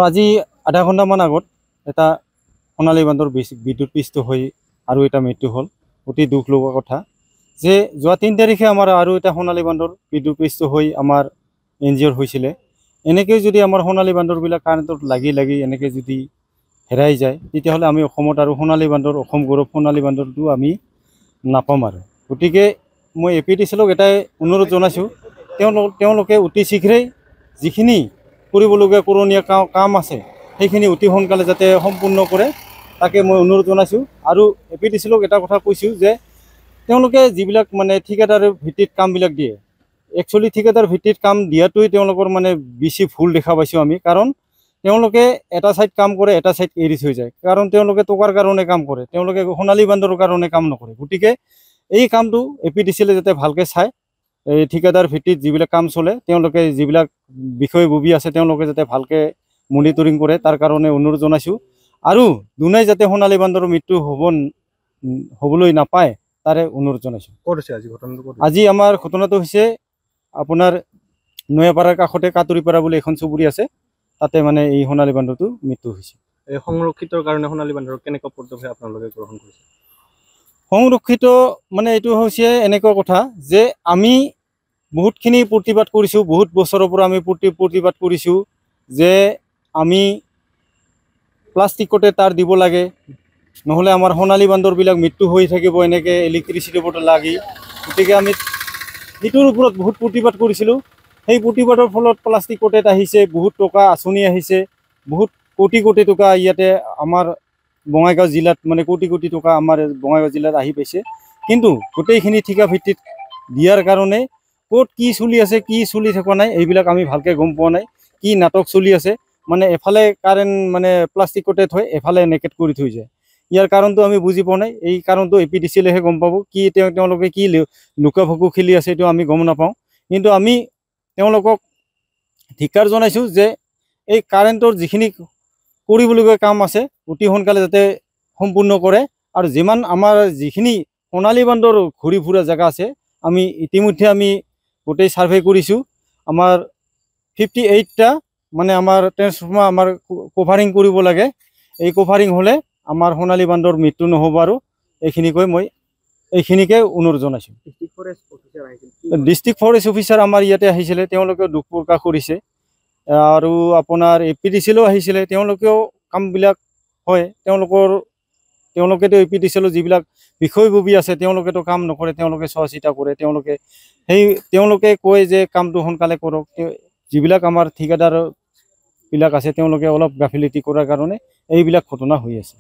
আজি আধা ঘণ্টামান আগত এটা সোণালী বান্ধৰ বিদ্যুৎপৃষ্ট হৈ আৰু এটা মৃত্যু হ'ল। অতি দুখ লগা কথা যে যোৱা 3 তাৰিখে আমাৰ আৰু এটা সোণালী বান্ধৰ বিদ্যুৎপৃষ্ট হৈ আমাৰ এনজিঅ'ৰ হৈছিলে। এনেকৈ যদি আমাৰ সোণালী বান্ধৰবিলাক কাৰেণ্টত লাগি এনেকৈ যদি হেৰাই যায় তেতিয়াহ'লে আমি অসমত আৰু সোণালী বান্ধৰ অসম গৌৰৱ সোণালী বান্ধৰটো আমি নাপাম আৰু। গতিকে মই APDCLক এটাই অনুৰোধ জনাইছোঁ, তেওঁলোকে অতি শীঘ্ৰেই যিখিনি কৰিবলগীয়া কৰণীয় কাম আছে সেইখিনি অতি সোনকালে যাতে সম্পূৰ্ণ কৰে তাকে মই অনুৰোধ জনাইছোঁ। আৰু APDCLক এটা কথা কৈছোঁ যে তেওঁলোকে যিবিলাক মানে ঠিকাদাৰ ভিত্তিত কামবিলাক দিয়ে, একচুৱেলি ঠিকাদাৰ ভিত্তিত কাম দিয়াটোৱে তেওঁলোকৰ মানে বেছি ভুল দেখা পাইছোঁ আমি। কাৰণ তেওঁলোকে এটা ছাইড কাম কৰে, এটা ছাইড এৰি থৈ যায়। কাৰণ তেওঁলোকে টকাৰ কাৰণে কাম কৰে, তেওঁলোকে সোণালী বান্ধৰ কাৰণে কাম নকৰে। গতিকে এই কামটো APDCLে যাতে ভালকৈ চায়, এই ঠিকাদাৰ ভিত্তিত যিবিলাক কাম চলে তেওঁলোকে যিবিলাক বিষয়ববী আছে তেওঁলোকে যাতে ভালকৈ মনিটৰিং কৰে তাৰ কাৰণে অনুৰোধ জনাইছোঁ। আৰু দুনাই যাতে সোণালী বান্ধৰ মৃত্যু হ'বলৈ নাপায় তাৰে অনুৰোধ জনাইছোঁ। ক'ত হৈছে আজি ঘটনাটো? আজি আমাৰ ঘটনাটো হৈছে আপোনাৰ নয়াপাৰাৰ কাষতে কাটুৰিপাৰা বুলি এখন চুবুৰী আছে, তাতে মানে এই সোণালী বান্ধটো মৃত্যু হৈছে। এই সংৰক্ষিতৰ কাৰণে সোণালী বান্ধৰ কেনেকুৱা পদক্ষেপ আপোনালোকে গ্ৰহণ কৰিছে? সংৰক্ষিত মানে এইটো হৈছে এনেকুৱা কথা যে আমি বহুতখিনি প্ৰতিবাদ কৰিছোঁ, বহুত বছৰৰ পৰা আমি প্ৰতিবাদ কৰিছোঁ যে আমি প্লাষ্টিকতে তাৰ দিব লাগে, নহ'লে আমাৰ সোণালী বান্ধৰবিলাক মৃত্যু হৈ থাকিব এনেকৈ ইলেক্ট্ৰিচিটিৰ ওপৰত লাগি। গতিকে আমি সেইটোৰ ওপৰত বহুত প্ৰতিবাদ কৰিছিলোঁ। সেই প্ৰতিবাদৰ ফলত প্লাষ্টিকতে আহিছে, বহুত টকা আঁচনি আহিছে, বহুত কোটি কোটি টকা ইয়াতে আমাৰ বঙাইগাঁও জিলাত মানে কোটি কোটি টকা আমাৰ বঙাইগাঁও জিলাত আহি পাইছে। কিন্তু গোটেইখিনি ঠিকা ভিত্তিত দিয়াৰ কাৰণে ক'ত কি চলি আছে, কি চলি থকা নাই এইবিলাক আমি ভালকৈ গম পোৱা নাই। কি নাটক চলি আছে, মানে এফালে কাৰেণ্ট মানে প্লাষ্টিকতে থৈ এফালে নেকেট কৰি থৈ যায়। ইয়াৰ কাৰণটো আমি বুজি পোৱা নাই। এই কাৰণটো APDCLেহে গম পাব, কি তেওঁলোকে কি লুকা ভাকু খেলি আছে এইটো আমি গম নাপাওঁ। কিন্তু আমি তেওঁলোকক ধিক্কাৰ জনাইছোঁ যে এই কাৰেণ্টৰ যিখিনি কৰিবলগীয়া কাম আছে অতি সোনকালে যাতে সম্পূৰ্ণ কৰে। আৰু যিমান আমাৰ যিখিনি সোণালী বান্ধৰ ঘূৰি ফুৰা জেগা আছে আমি ইতিমধ্যে আমি গোটেই ছাৰ্ভে কৰিছোঁ। আমাৰ 58টা মানে আমাৰ ট্ৰেন্সফৰ্মাৰ আমাৰ কভাৰিং কৰিব লাগে। এই কভাৰিং হ'লে আমাৰ সোণালী বান্ধৰ মৃত্যু নহ'ব। আৰু এইখিনিকে অনুৰোধ জনাইছোঁ। ডিষ্ট্ৰিক্ট ফৰেষ্ট অফিচাৰ আমাৰ ইয়াতে আহিছিলে, তেওঁলোকেও দুখ প্ৰকাশ কৰিছে। আৰু আপোনাৰ APDCLও আহিছিলে, তেওঁলোকেও কামবিলাক হয়, তেওঁলোকেতো APDCLৰ যিবিলাক বিষয়ববী আছে তেওঁলোকেতো কাম নকৰে, তেওঁলোকে চোৱা চিতা কৰে। তেওঁলোকে কয় যে কামটো সোনকালে কৰক। যিবিলাক আমাৰ ঠিকাদাৰবিলাক আছে তেওঁলোকে অলপ গাফিলতি কৰাৰ কাৰণে এইবিলাক ঘটনা হৈ আছে।